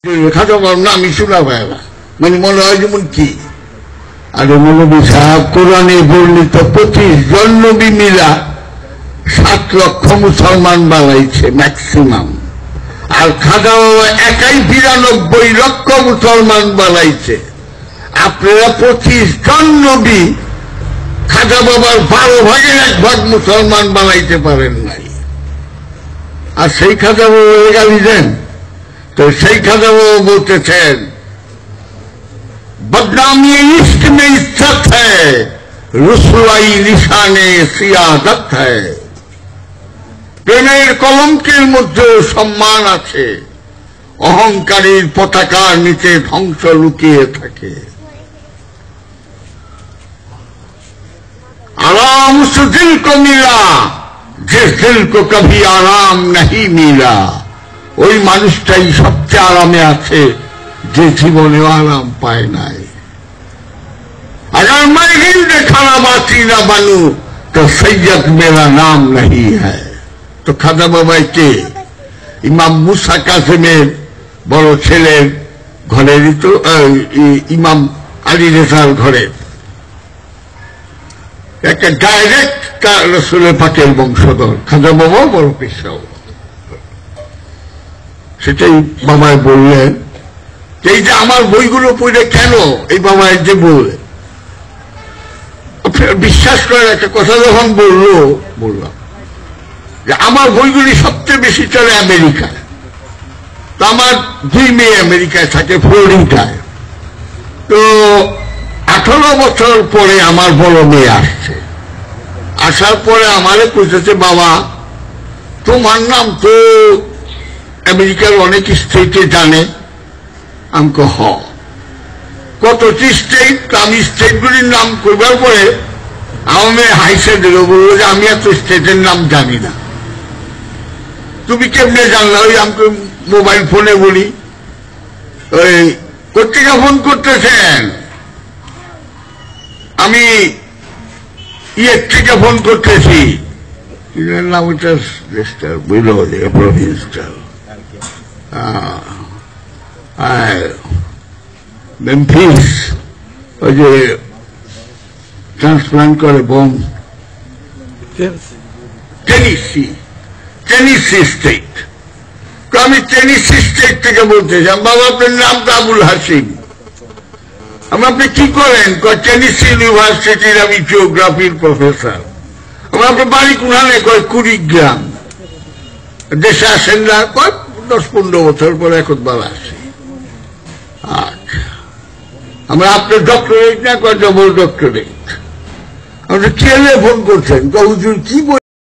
খাজা বাবার নামই শোনা পায় না, মানে মনে হয় যেমন কি। আর মৌলভী সাহেব কোরআনে বর্ণিত 25 জন নবী মিলা 7 লক্ষ মুসলমান বানাইছে ম্যাক্সিমাম, আর খাজা বাবা একাই 92 লক্ষ মুসলমান বানাইছে। আপনারা 25 জন নবী খাজা বাবার 12 ভাগের 1 ভাগ মুসলমান বানাইতে পারেন নাই। আর সেই খাজা বাবা গালি দেন, तो सही खाजा वो बोलते थे बदनामी इश्क में इज्जत है, रुसवाई निशाने सियादत है। प्रेमेर कलंकेर मध्य सम्मान आछे, अहंकारीर पताकार नीचे ध्वंस लुकिए थाके। आराम उस दिल को मिला जिस दिल को कभी आराम नहीं मिला। ওই মানুষটাই সবচেয়ে আরামে আছে যে জীবনে আরাম পায় নাই। अगर मैं हिंद खाना बासी ना बनूं तो सैयद मेरा नाम नहीं है। तो খাজা বাবাই কে? ইমাম মুসা কাসেমের বড় ছেলের ঘরেরই তো, ইমাম আলী রেজার ঘরের একটা ডাইরেক্ট রাসূলের পাকের বংশধর। খাজা বাবাও বড় পেশাও। সেটাই বাবাই বললেন, এই যে আমার বইগুলো পড়ে কেন এই বাবাই যে বললেন, বিশ্বাস করার একটা কথা যখন বললাম যে আমার বইগুলি সবচেয়ে বেশি চলে আমেরিকায়। তো আমার 2 মেয়ে আমেরিকায় থাকে, ফ্লোরিডায়। তো 18 বছর পরে আমার বড় মেয়ে আসছে। আসার পরে আমারে কইতেছে, বাবা তোমার নাম তো আমেরিকার অনেক স্টেটে জানে। আমাকে কতটি স্টেট, আমি স্টেটগুলির নাম করবার পরে আমি হাইসে দিল, বললো যে আমি এত স্টেটের নাম জানি না। তুমি কেমনে জানলা? ওই আমাকে মোবাইল ফোনে বলি। ওই পত্রিকা ফোন করতেছেন, আমি ইয়ের থেকে ফোন করতেছি, নাম ওইটা বুঝল প্রভিন্সটা মেমফিস, ওই যে ট্রান্সপ্লান্ট করে বোম, টেনিসি স্টেট। তো আমি টেনিসি স্টেট থেকে বলতে চাই, বাবা আপনার নামটা আবুল হাসিম। আপনি কি করেন? টেনিসি ইউনিভার্সিটির আমি জিওগ্রাফির প্রফেসর। আপনার বাড়ি কোথায়? কয় কুড়িগ্রাম। দেশে আসেন না? কয় 10-15 বছর পরে একবার আসি। আমরা আপনার ডক্টরেট না, কয় ডবল ডক্টরেট। আপনি কে ফোন করছেন? হুজুর কি